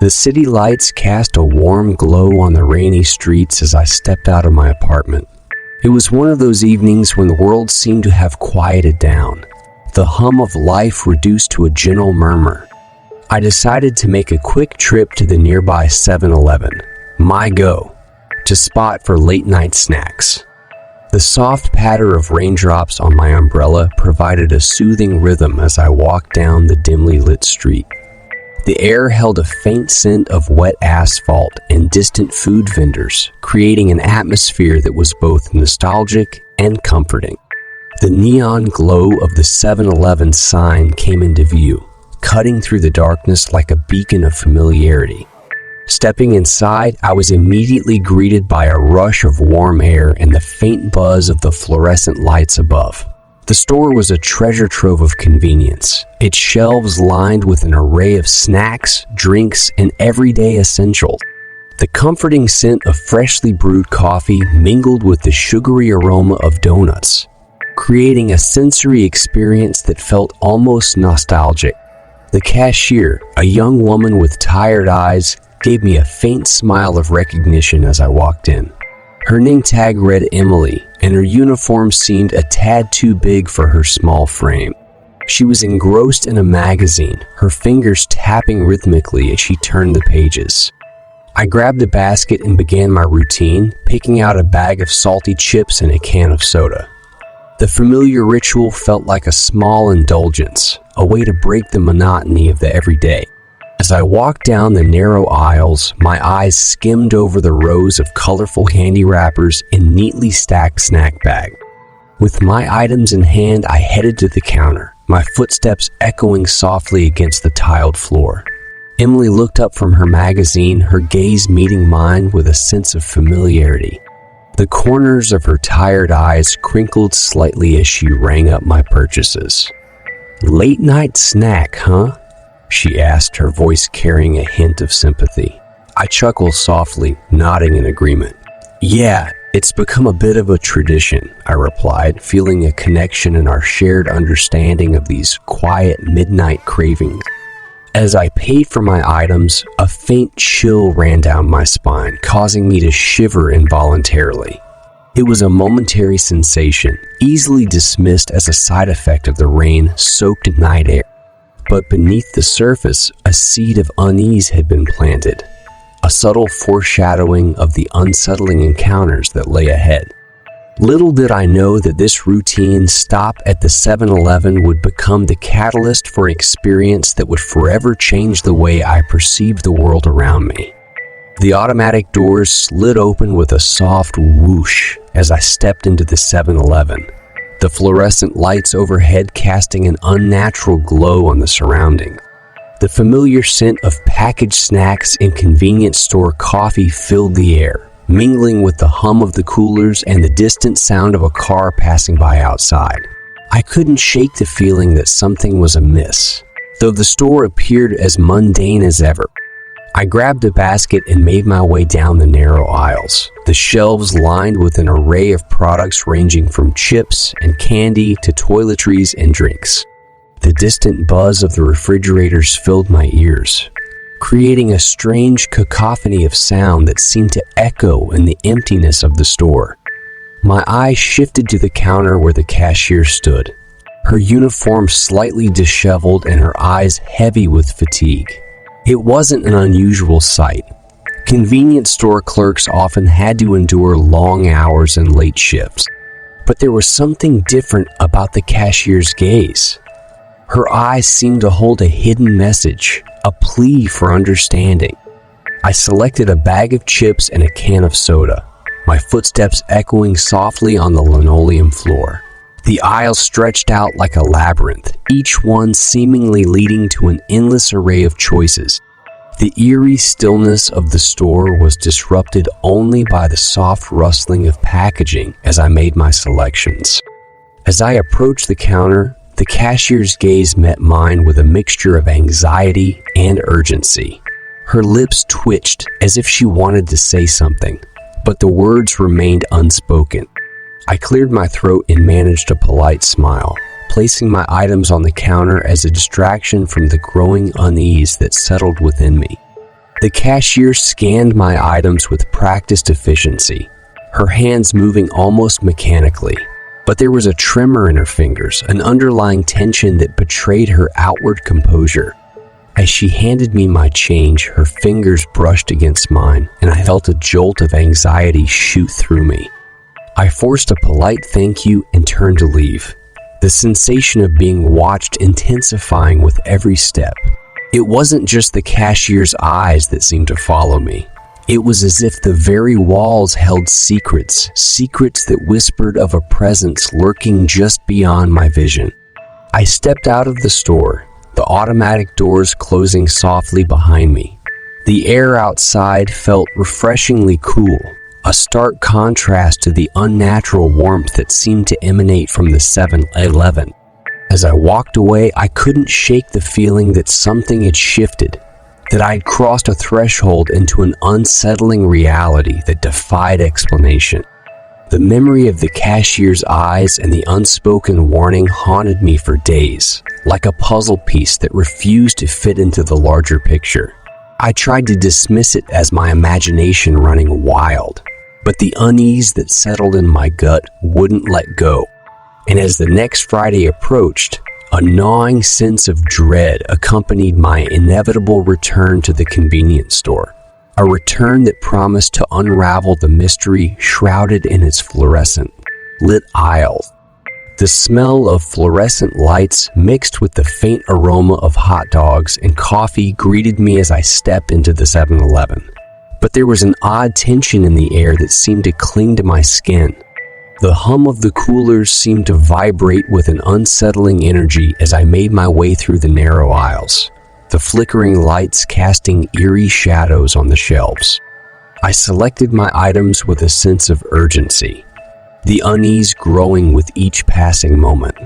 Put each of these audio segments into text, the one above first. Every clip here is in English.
The city lights cast a warm glow on the rainy streets as I stepped out of my apartment. It was one of those evenings when the world seemed to have quieted down, the hum of life reduced to a gentle murmur. I decided to make a quick trip to the nearby 7-Eleven, my go, to spot for late-night snacks. The soft patter of raindrops on my umbrella provided a soothing rhythm as I walked down the dimly lit street. The air held a faint scent of wet asphalt and distant food vendors, creating an atmosphere that was both nostalgic and comforting. The neon glow of the 7-Eleven sign came into view, cutting through the darkness like a beacon of familiarity. Stepping inside, I was immediately greeted by a rush of warm air and the faint buzz of the fluorescent lights above. The store was a treasure trove of convenience, its shelves lined with an array of snacks, drinks, and everyday essentials. The comforting scent of freshly brewed coffee mingled with the sugary aroma of donuts, creating a sensory experience that felt almost nostalgic. The cashier, a young woman with tired eyes, gave me a faint smile of recognition as I walked in. Her name tag read Emily, and her uniform seemed a tad too big for her small frame. She was engrossed in a magazine, her fingers tapping rhythmically as she turned the pages. I grabbed a basket and began my routine, picking out a bag of salty chips and a can of soda. The familiar ritual felt like a small indulgence, a way to break the monotony of the everyday. As I walked down the narrow aisles, my eyes skimmed over the rows of colorful candy wrappers and neatly stacked snack bags. With my items in hand, I headed to the counter, my footsteps echoing softly against the tiled floor. Emily looked up from her magazine, her gaze meeting mine with a sense of familiarity. The corners of her tired eyes crinkled slightly as she rang up my purchases. "Late night snack, huh?" she asked, her voice carrying a hint of sympathy. I chuckled softly, nodding in agreement. "Yeah, it's become a bit of a tradition," I replied, feeling a connection in our shared understanding of these quiet midnight cravings. As I paid for my items, a faint chill ran down my spine, causing me to shiver involuntarily. It was a momentary sensation, easily dismissed as a side effect of the rain-soaked night air. But beneath the surface, a seed of unease had been planted, a subtle foreshadowing of the unsettling encounters that lay ahead. Little did I know that this routine stop at the 7-Eleven would become the catalyst for an experience that would forever change the way I perceived the world around me. The automatic doors slid open with a soft whoosh as I stepped into the 7-Eleven, the fluorescent lights overhead casting an unnatural glow on the surroundings. The familiar scent of packaged snacks and convenience store coffee filled the air, mingling with the hum of the coolers and the distant sound of a car passing by outside. I couldn't shake the feeling that something was amiss, though the store appeared as mundane as ever. I grabbed a basket and made my way down the narrow aisles, the shelves lined with an array of products ranging from chips and candy to toiletries and drinks. The distant buzz of the refrigerators filled my ears, creating a strange cacophony of sound that seemed to echo in the emptiness of the store. My eyes shifted to the counter where the cashier stood, her uniform slightly disheveled and her eyes heavy with fatigue. It wasn't an unusual sight. Convenience store clerks often had to endure long hours and late shifts, but there was something different about the cashier's gaze. Her eyes seemed to hold a hidden message, a plea for understanding. I selected a bag of chips and a can of soda, my footsteps echoing softly on the linoleum floor. The aisle stretched out like a labyrinth, each one seemingly leading to an endless array of choices. The eerie stillness of the store was disrupted only by the soft rustling of packaging as I made my selections. As I approached the counter, the cashier's gaze met mine with a mixture of anxiety and urgency. Her lips twitched as if she wanted to say something, but the words remained unspoken. I cleared my throat and managed a polite smile, placing my items on the counter as a distraction from the growing unease that settled within me. The cashier scanned my items with practiced efficiency, her hands moving almost mechanically. But there was a tremor in her fingers, an underlying tension that betrayed her outward composure. As she handed me my change, her fingers brushed against mine, and I felt a jolt of anxiety shoot through me. I forced a polite thank you and turned to leave, the sensation of being watched intensifying with every step. It wasn't just the cashier's eyes that seemed to follow me. It was as if the very walls held secrets that whispered of a presence lurking just beyond my vision. I stepped out of the store, the automatic doors closing softly behind me. The air outside felt refreshingly cool, a stark contrast to the unnatural warmth that seemed to emanate from the 7-Eleven. As I walked away, I couldn't shake the feeling that something had shifted, that I had crossed a threshold into an unsettling reality that defied explanation. The memory of the cashier's eyes and the unspoken warning haunted me for days, like a puzzle piece that refused to fit into the larger picture. I tried to dismiss it as my imagination running wild, but the unease that settled in my gut wouldn't let go. And as the next Friday approached, a gnawing sense of dread accompanied my inevitable return to the convenience store, a return that promised to unravel the mystery shrouded in its fluorescent-lit aisles. The smell of fluorescent lights mixed with the faint aroma of hot dogs and coffee greeted me as I stepped into the 7-Eleven. But there was an odd tension in the air that seemed to cling to my skin. The hum of the coolers seemed to vibrate with an unsettling energy as I made my way through the narrow aisles, the flickering lights casting eerie shadows on the shelves. I selected my items with a sense of urgency, the unease growing with each passing moment.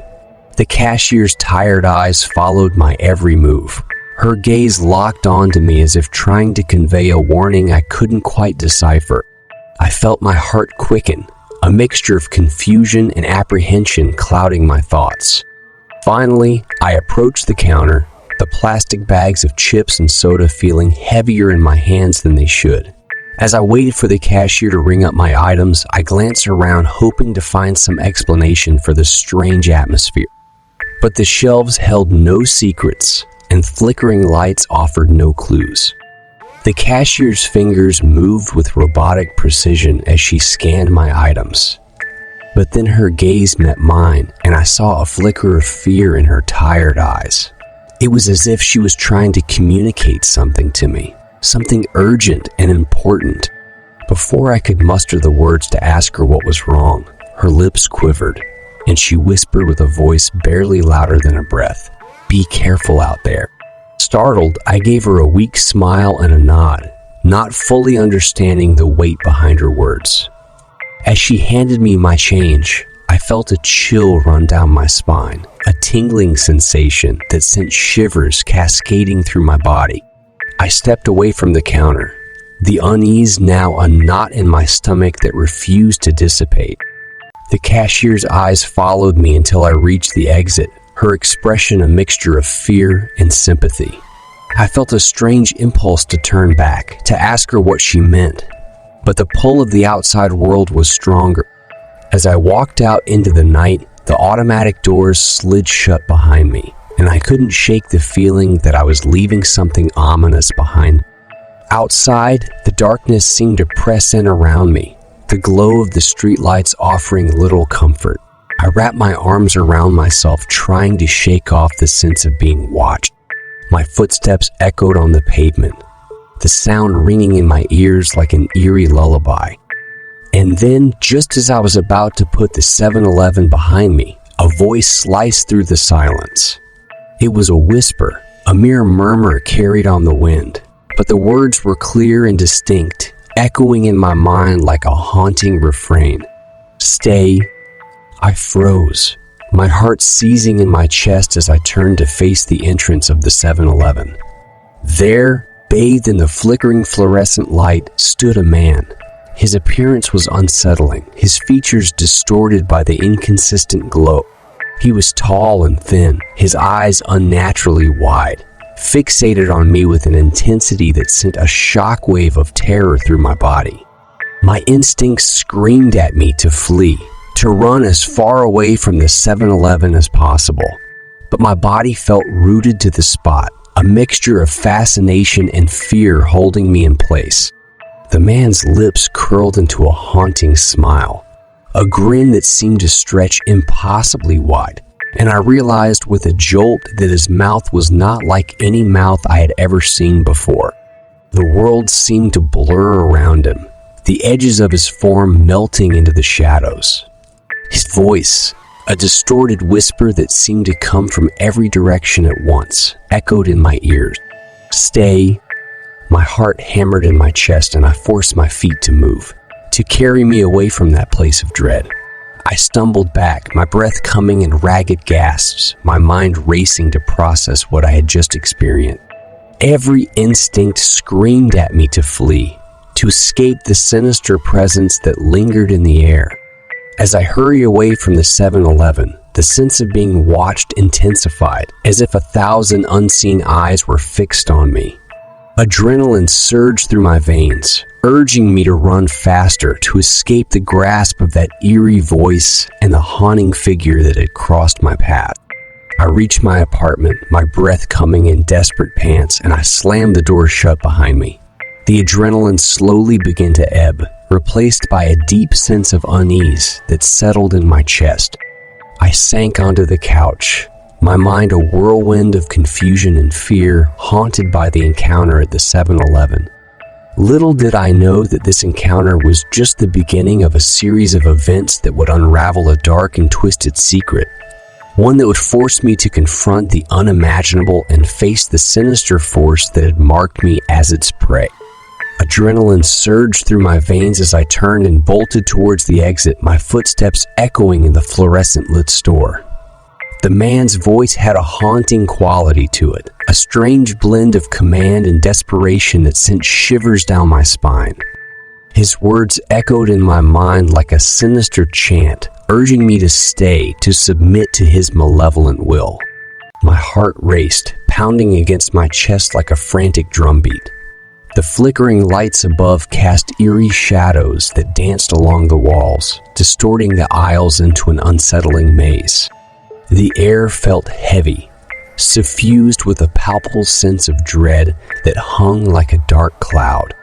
The cashier's tired eyes followed my every move, her gaze locked onto me as if trying to convey a warning I couldn't quite decipher. I felt my heart quicken, a mixture of confusion and apprehension clouding my thoughts. Finally, I approached the counter, the plastic bags of chips and soda feeling heavier in my hands than they should. As I waited for the cashier to ring up my items, I glanced around hoping to find some explanation for the strange atmosphere. But the shelves held no secrets, and flickering lights offered no clues. The cashier's fingers moved with robotic precision as she scanned my items. But then her gaze met mine, and I saw a flicker of fear in her tired eyes. It was as if she was trying to communicate something to me, something urgent and important. Before I could muster the words to ask her what was wrong, her lips quivered, and she whispered with a voice barely louder than a breath, "Be careful out there." Startled, I gave her a weak smile and a nod, not fully understanding the weight behind her words. As she handed me my change, I felt a chill run down my spine, a tingling sensation that sent shivers cascading through my body. I stepped away from the counter, the unease now a knot in my stomach that refused to dissipate. The cashier's eyes followed me until I reached the exit, her expression a mixture of fear and sympathy. I felt a strange impulse to turn back, to ask her what she meant, but the pull of the outside world was stronger. As I walked out into the night, the automatic doors slid shut behind me, and I couldn't shake the feeling that I was leaving something ominous behind. Outside, the darkness seemed to press in around me, the glow of the streetlights offering little comfort. I wrapped my arms around myself, trying to shake off the sense of being watched. My footsteps echoed on the pavement, the sound ringing in my ears like an eerie lullaby. And then, just as I was about to put the 7-Eleven behind me, a voice sliced through the silence. It was a whisper, a mere murmur carried on the wind, but the words were clear and distinct, echoing in my mind like a haunting refrain. "Stay." I froze, my heart seizing in my chest as I turned to face the entrance of the 7-Eleven. There, bathed in the flickering fluorescent light, stood a man. His appearance was unsettling, his features distorted by the inconsistent glow. He was tall and thin, his eyes unnaturally wide, fixated on me with an intensity that sent a shockwave of terror through my body. My instincts screamed at me to flee, to run as far away from the 7-Eleven as possible. But my body felt rooted to the spot, a mixture of fascination and fear holding me in place. The man's lips curled into a haunting smile, a grin that seemed to stretch impossibly wide, and I realized with a jolt that his mouth was not like any mouth I had ever seen before. The world seemed to blur around him, the edges of his form melting into the shadows. His voice, a distorted whisper that seemed to come from every direction at once, echoed in my ears. "Stay." My heart hammered in my chest and I forced my feet to move, to carry me away from that place of dread. I stumbled back, my breath coming in ragged gasps, my mind racing to process what I had just experienced. Every instinct screamed at me to flee, to escape the sinister presence that lingered in the air. As I hurried away from the 7-Eleven, the sense of being watched intensified, as if 1,000 unseen eyes were fixed on me. Adrenaline surged through my veins, urging me to run faster to escape the grasp of that eerie voice and the haunting figure that had crossed my path. I reached my apartment, my breath coming in desperate pants, and I slammed the door shut behind me. The adrenaline slowly began to ebb, replaced by a deep sense of unease that settled in my chest. I sank onto the couch, my mind a whirlwind of confusion and fear, haunted by the encounter at the 7-Eleven. Little did I know that this encounter was just the beginning of a series of events that would unravel a dark and twisted secret, one that would force me to confront the unimaginable and face the sinister force that had marked me as its prey. Adrenaline surged through my veins as I turned and bolted towards the exit, my footsteps echoing in the fluorescent-lit store. The man's voice had a haunting quality to it, a strange blend of command and desperation that sent shivers down my spine. His words echoed in my mind like a sinister chant, urging me to stay, to submit to his malevolent will. My heart raced, pounding against my chest like a frantic drumbeat. The flickering lights above cast eerie shadows that danced along the walls, distorting the aisles into an unsettling maze. The air felt heavy, suffused with a palpable sense of dread that hung like a dark cloud.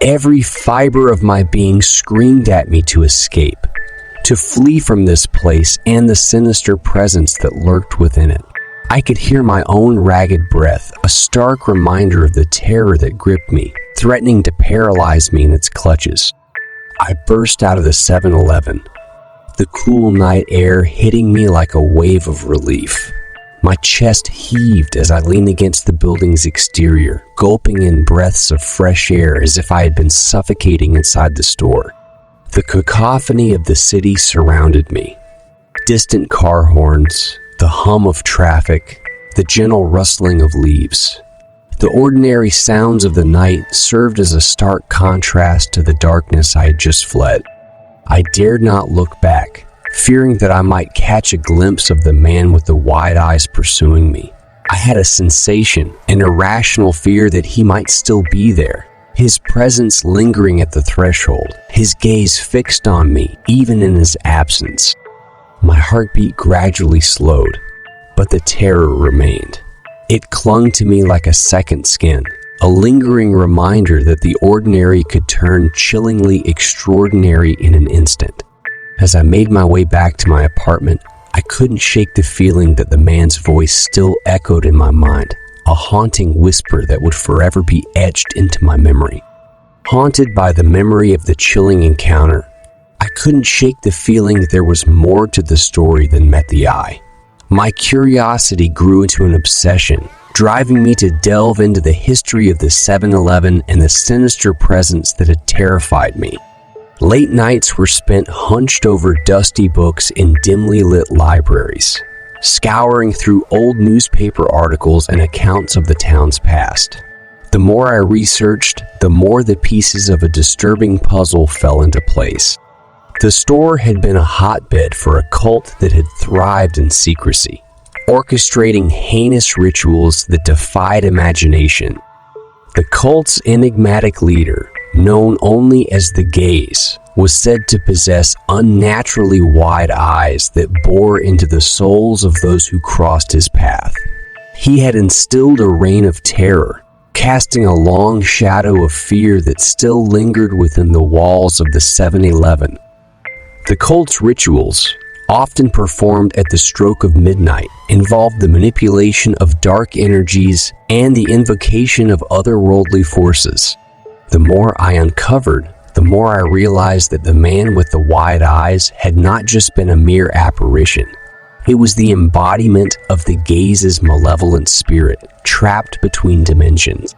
Every fiber of my being screamed at me to escape, to flee from this place and the sinister presence that lurked within it. I could hear my own ragged breath, a stark reminder of the terror that gripped me, threatening to paralyze me in its clutches. I burst out of the 7-Eleven, the cool night air hitting me like a wave of relief. My chest heaved as I leaned against the building's exterior, gulping in breaths of fresh air as if I had been suffocating inside the store. The cacophony of the city surrounded me. Distant car horns, the hum of traffic, the gentle rustling of leaves. The ordinary sounds of the night served as a stark contrast to the darkness I had just fled. I dared not look back, fearing that I might catch a glimpse of the man with the wide eyes pursuing me. I had a sensation, an irrational fear that he might still be there, his presence lingering at the threshold, his gaze fixed on me, even in his absence. My heartbeat gradually slowed, but the terror remained. It clung to me like a second skin, a lingering reminder that the ordinary could turn chillingly extraordinary in an instant. As I made my way back to my apartment, I couldn't shake the feeling that the man's voice still echoed in my mind, a haunting whisper that would forever be etched into my memory. Haunted by the memory of the chilling encounter, I couldn't shake the feeling that there was more to the story than met the eye. My curiosity grew into an obsession, driving me to delve into the history of the 7-Eleven and the sinister presence that had terrified me. Late nights were spent hunched over dusty books in dimly lit libraries, scouring through old newspaper articles and accounts of the town's past. The more I researched, the more the pieces of a disturbing puzzle fell into place. The store had been a hotbed for a cult that had thrived in secrecy, orchestrating heinous rituals that defied imagination. The cult's enigmatic leader, known only as the Gaze, was said to possess unnaturally wide eyes that bore into the souls of those who crossed his path. He had instilled a reign of terror, casting a long shadow of fear that still lingered within the walls of the 7-Eleven. The cult's rituals, often performed at the stroke of midnight, involved the manipulation of dark energies and the invocation of otherworldly forces. The more I uncovered, the more I realized that the man with the wide eyes had not just been a mere apparition. It was the embodiment of the Gaze's malevolent spirit, trapped between dimensions.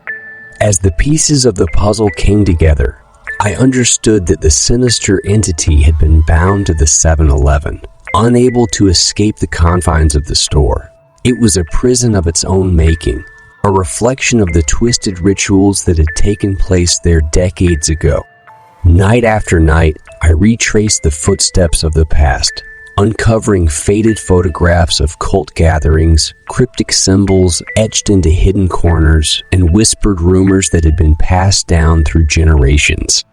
As the pieces of the puzzle came together, I understood that the sinister entity had been bound to the 7-Eleven, unable to escape the confines of the store. It was a prison of its own making, a reflection of the twisted rituals that had taken place there decades ago. Night after night, I retraced the footsteps of the past, uncovering faded photographs of cult gatherings, cryptic symbols etched into hidden corners, and whispered rumors that had been passed down through generations.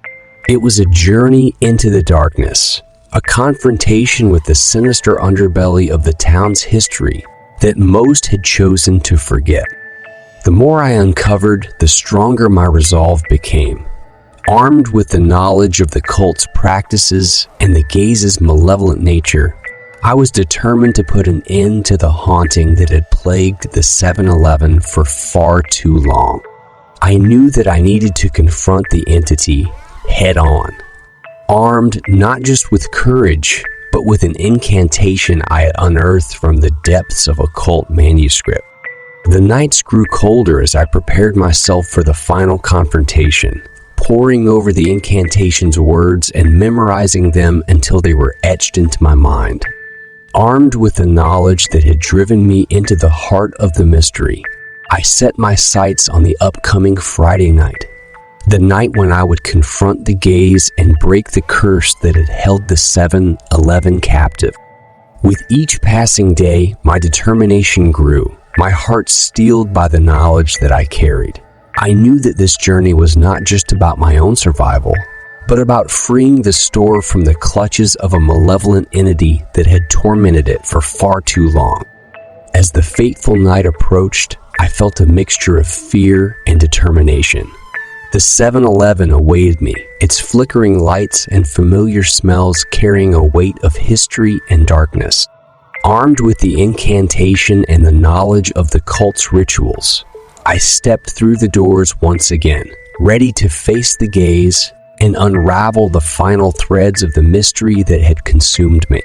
It was a journey into the darkness, a confrontation with the sinister underbelly of the town's history that most had chosen to forget. The more I uncovered, the stronger my resolve became. Armed with the knowledge of the cult's practices and the Gaze's malevolent nature, I was determined to put an end to the haunting that had plagued the 7-Eleven for far too long. I knew that I needed to confront the entity head-on, armed not just with courage, but with an incantation I had unearthed from the depths of a cult manuscript. The nights grew colder as I prepared myself for the final confrontation, poring over the incantation's words and memorizing them until they were etched into my mind. Armed with the knowledge that had driven me into the heart of the mystery, I set my sights on the upcoming Friday night, the night when I would confront the Gaze and break the curse that had held the 7-Eleven captive. With each passing day, my determination grew, my heart steeled by the knowledge that I carried. I knew that this journey was not just about my own survival, but about freeing the store from the clutches of a malevolent entity that had tormented it for far too long. As the fateful night approached, I felt a mixture of fear and determination. The 7-Eleven awaited me, its flickering lights and familiar smells carrying a weight of history and darkness. Armed with the incantation and the knowledge of the cult's rituals, I stepped through the doors once again, ready to face the Gaze and unravel the final threads of the mystery that had consumed me.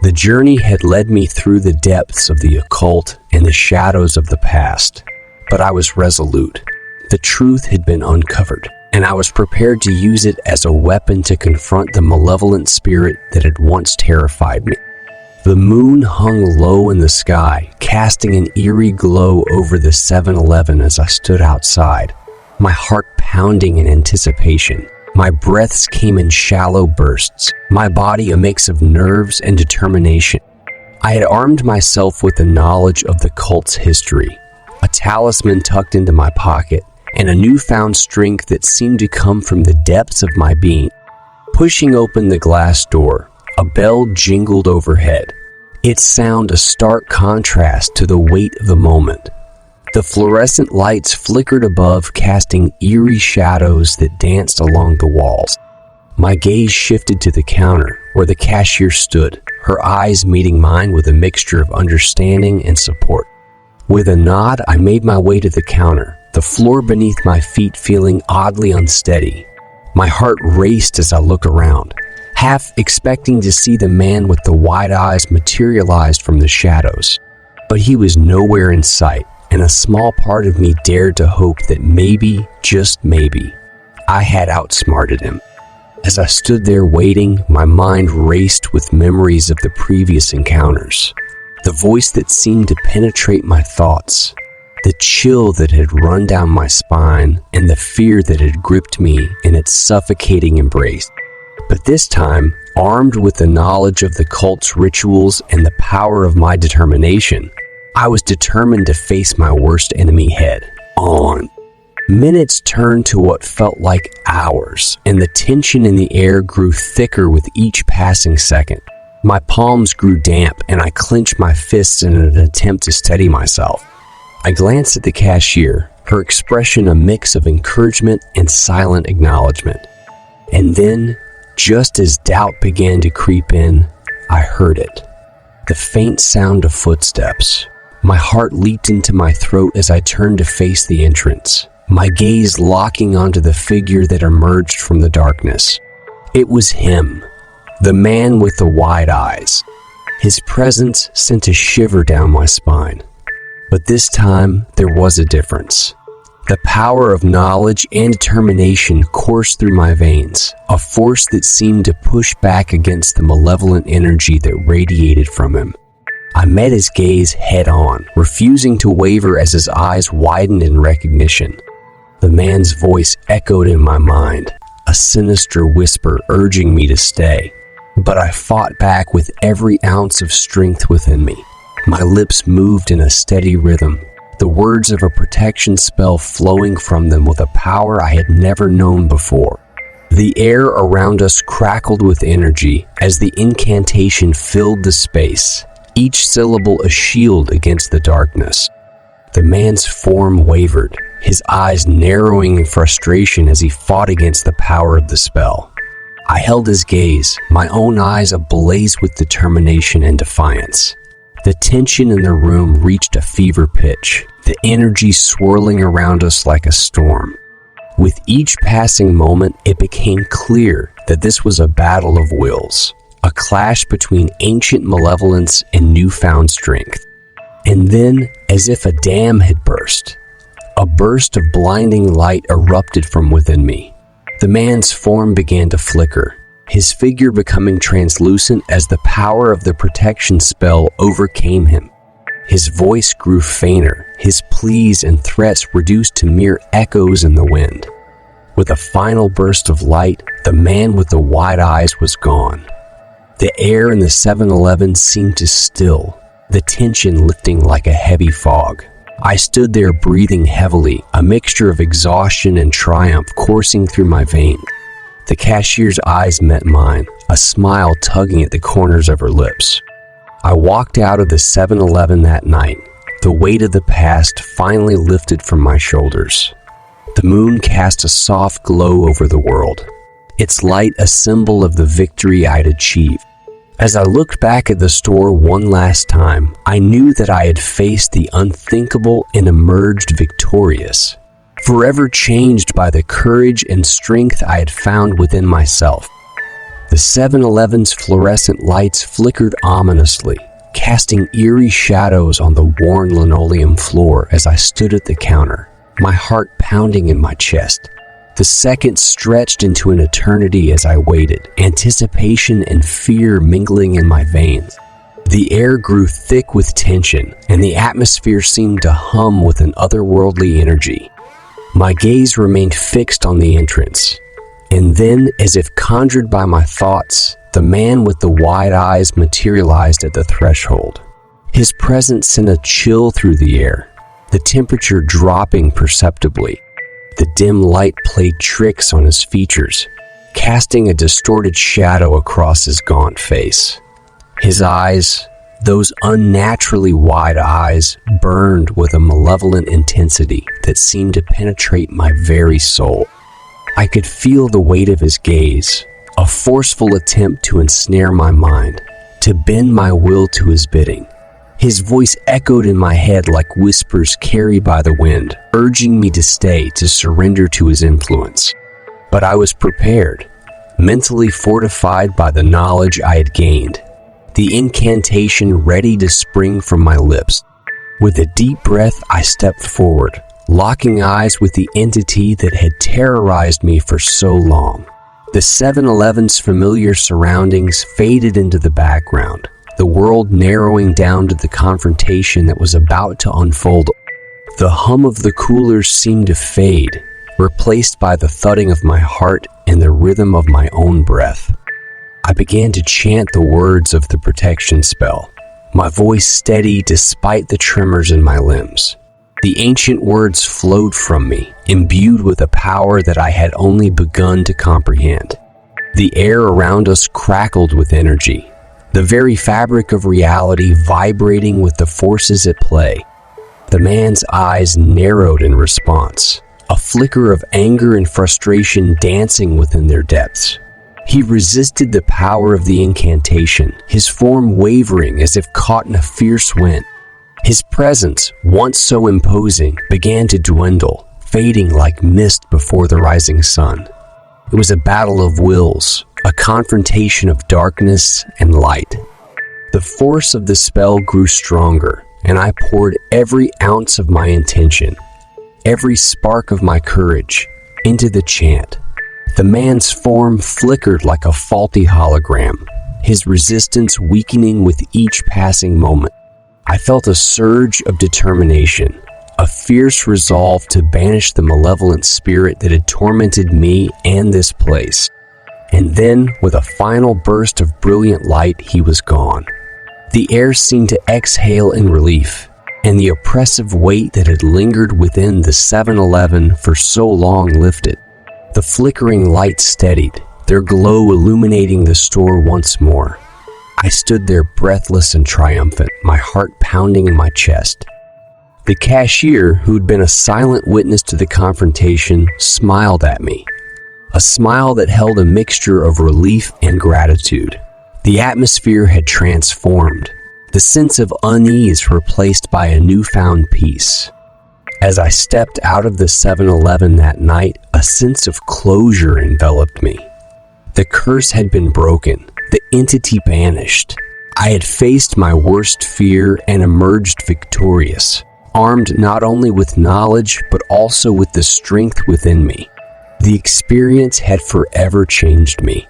The journey had led me through the depths of the occult and the shadows of the past, but I was resolute. The truth had been uncovered, and I was prepared to use it as a weapon to confront the malevolent spirit that had once terrified me. The moon hung low in the sky, casting an eerie glow over the 7-Eleven as I stood outside, my heart pounding in anticipation. My breaths came in shallow bursts, my body a mix of nerves and determination. I had armed myself with the knowledge of the cult's history, a talisman tucked into my pocket, and a newfound strength that seemed to come from the depths of my being. Pushing open the glass door, a bell jingled overhead, its sound a stark contrast to the weight of the moment. The fluorescent lights flickered above, casting eerie shadows that danced along the walls. My gaze shifted to the counter, where the cashier stood, her eyes meeting mine with a mixture of understanding and support. With a nod, I made my way to the counter, the floor beneath my feet feeling oddly unsteady. My heart raced as I looked around, half expecting to see the man with the wide eyes materialized from the shadows. But he was nowhere in sight, and a small part of me dared to hope that maybe, just maybe, I had outsmarted him. As I stood there waiting, my mind raced with memories of the previous encounters. The voice that seemed to penetrate my thoughts, the chill that had run down my spine, and the fear that had gripped me in its suffocating embrace. But this time, armed with the knowledge of the cult's rituals and the power of my determination, I was determined to face my worst enemy head on. Minutes turned to what felt like hours, and the tension in the air grew thicker with each passing second. My palms grew damp, and I clenched my fists in an attempt to steady myself. I glanced at the cashier, her expression a mix of encouragement and silent acknowledgement. And then, just as doubt began to creep in, I heard it. The faint sound of footsteps. My heart leaped into my throat as I turned to face the entrance, my gaze locking onto the figure that emerged from the darkness. It was him, the man with the wide eyes. His presence sent a shiver down my spine. But this time, there was a difference. The power of knowledge and determination coursed through my veins, a force that seemed to push back against the malevolent energy that radiated from him. I met his gaze head-on, refusing to waver as his eyes widened in recognition. The man's voice echoed in my mind, a sinister whisper urging me to stay. But I fought back with every ounce of strength within me. My lips moved in a steady rhythm, the words of a protection spell flowing from them with a power I had never known before. The air around us crackled with energy as the incantation filled the space, each syllable a shield against the darkness. The man's form wavered, his eyes narrowing in frustration as he fought against the power of the spell. I held his gaze, my own eyes ablaze with determination and defiance. The tension in the room reached a fever pitch, the energy swirling around us like a storm. With each passing moment, it became clear that this was a battle of wills, a clash between ancient malevolence and newfound strength. And then, as if a dam had burst, a burst of blinding light erupted from within me. The man's form began to flicker, his figure becoming translucent as the power of the protection spell overcame him. His voice grew fainter, his pleas and threats reduced to mere echoes in the wind. With a final burst of light, the man with the wide eyes was gone. The air in the 7-Eleven seemed to still, the tension lifting like a heavy fog. I stood there breathing heavily, a mixture of exhaustion and triumph coursing through my veins. The cashier's eyes met mine, a smile tugging at the corners of her lips. I walked out of the 7-Eleven that night, the weight of the past finally lifted from my shoulders. The moon cast a soft glow over the world, its light a symbol of the victory I'd achieved. As I looked back at the store one last time, I knew that I had faced the unthinkable and emerged victorious, forever changed by the courage and strength I had found within myself. The 7-Eleven's fluorescent lights flickered ominously, casting eerie shadows on the worn linoleum floor as I stood at the counter, my heart pounding in my chest. The seconds stretched into an eternity as I waited, anticipation and fear mingling in my veins. The air grew thick with tension, and the atmosphere seemed to hum with an otherworldly energy. My gaze remained fixed on the entrance, and then, as if conjured by my thoughts, the man with the wide eyes materialized at the threshold. His presence sent a chill through the air, the temperature dropping perceptibly. The dim light played tricks on his features, casting a distorted shadow across his gaunt face. His eyes, those unnaturally wide eyes, burned with a malevolent intensity that seemed to penetrate my very soul. I could feel the weight of his gaze, a forceful attempt to ensnare my mind, to bend my will to his bidding. His voice echoed in my head like whispers carried by the wind, urging me to stay, to surrender to his influence. But I was prepared, mentally fortified by the knowledge I had gained, the incantation ready to spring from my lips. With a deep breath, I stepped forward, locking eyes with the entity that had terrorized me for so long. The 7-Eleven's familiar surroundings faded into the background, the world narrowing down to the confrontation that was about to unfold. The hum of the coolers seemed to fade, replaced by the thudding of my heart and the rhythm of my own breath. I began to chant the words of the protection spell, my voice steady despite the tremors in my limbs. The ancient words flowed from me, imbued with a power that I had only begun to comprehend. The air around us crackled with energy, the very fabric of reality vibrating with the forces at play. The man's eyes narrowed in response, a flicker of anger and frustration dancing within their depths. He resisted the power of the incantation, his form wavering as if caught in a fierce wind. His presence, once so imposing, began to dwindle, fading like mist before the rising sun. It was a battle of wills, a confrontation of darkness and light. The force of the spell grew stronger, and I poured every ounce of my intention, every spark of my courage, into the chant. The man's form flickered like a faulty hologram, his resistance weakening with each passing moment. I felt a surge of determination, a fierce resolve to banish the malevolent spirit that had tormented me and this place. And then, with a final burst of brilliant light, he was gone. The air seemed to exhale in relief, and the oppressive weight that had lingered within the 7-Eleven for so long lifted. The flickering lights steadied, their glow illuminating the store once more. I stood there breathless and triumphant, my heart pounding in my chest. The cashier, who'd been a silent witness to the confrontation, smiled at me. A smile that held a mixture of relief and gratitude. The atmosphere had transformed, the sense of unease replaced by a newfound peace. As I stepped out of the 7-Eleven that night, a sense of closure enveloped me. The curse had been broken, the entity banished. I had faced my worst fear and emerged victorious, armed not only with knowledge but also with the strength within me. The experience had forever changed me,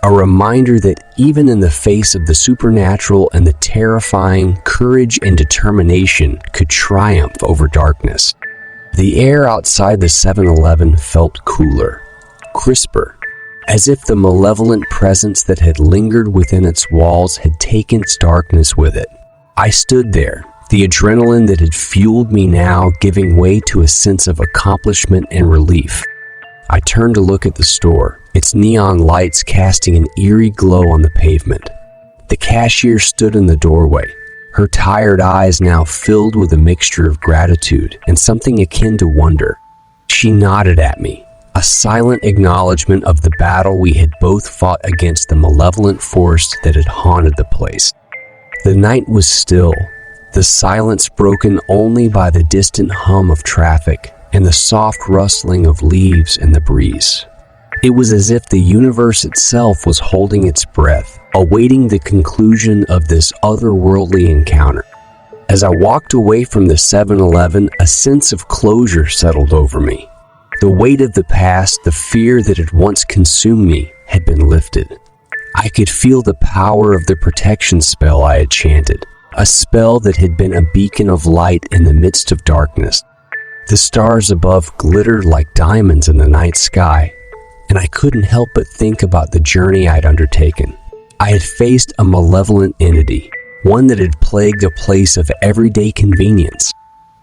a reminder that even in the face of the supernatural and the terrifying, courage and determination could triumph over darkness. The air outside the 7-Eleven felt cooler, crisper, as if the malevolent presence that had lingered within its walls had taken its darkness with it. I stood there, the adrenaline that had fueled me now giving way to a sense of accomplishment and relief. I turned to look at the store, its neon lights casting an eerie glow on the pavement. The cashier stood in the doorway, her tired eyes now filled with a mixture of gratitude and something akin to wonder. She nodded at me, a silent acknowledgement of the battle we had both fought against the malevolent force that had haunted the place. The night was still, the silence broken only by the distant hum of traffic and the soft rustling of leaves in the breeze. It was as if the universe itself was holding its breath, awaiting the conclusion of this otherworldly encounter. As I walked away from the 7-Eleven, a sense of closure settled over me. The weight of the past, the fear that had once consumed me, had been lifted. I could feel the power of the protection spell I had chanted, a spell that had been a beacon of light in the midst of darkness. The stars above glittered like diamonds in the night sky, and I couldn't help but think about the journey I'd undertaken. I had faced a malevolent entity, one that had plagued a place of everyday convenience.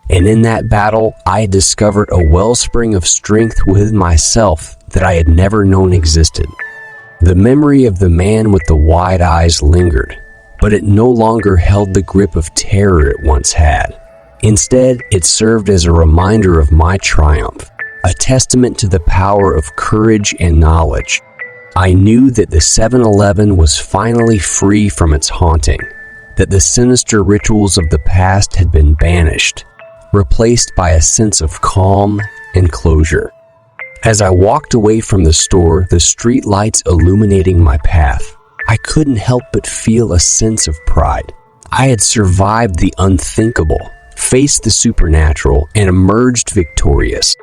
And in that battle, I had discovered a wellspring of strength within myself that I had never known existed. The memory of the man with the wide eyes lingered, but it no longer held the grip of terror it once had. Instead, it served as a reminder of my triumph, a testament to the power of courage and knowledge. I knew that the 7-Eleven was finally free from its haunting, that the sinister rituals of the past had been banished, replaced by a sense of calm and closure. As I walked away from the store, the street lights illuminating my path, I couldn't help but feel a sense of pride. I had survived the unthinkable, faced the supernatural, and emerged victorious.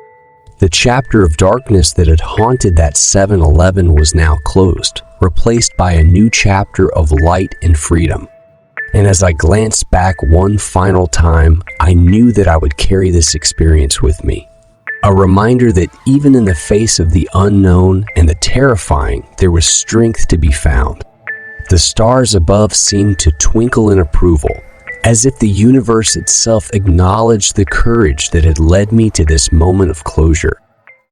The chapter of darkness that had haunted that 7-Eleven was now closed, replaced by a new chapter of light and freedom. And as I glanced back one final time, I knew that I would carry this experience with me. A reminder that even in the face of the unknown and the terrifying, there was strength to be found. The stars above seemed to twinkle in approval, as if the universe itself acknowledged the courage that had led me to this moment of closure.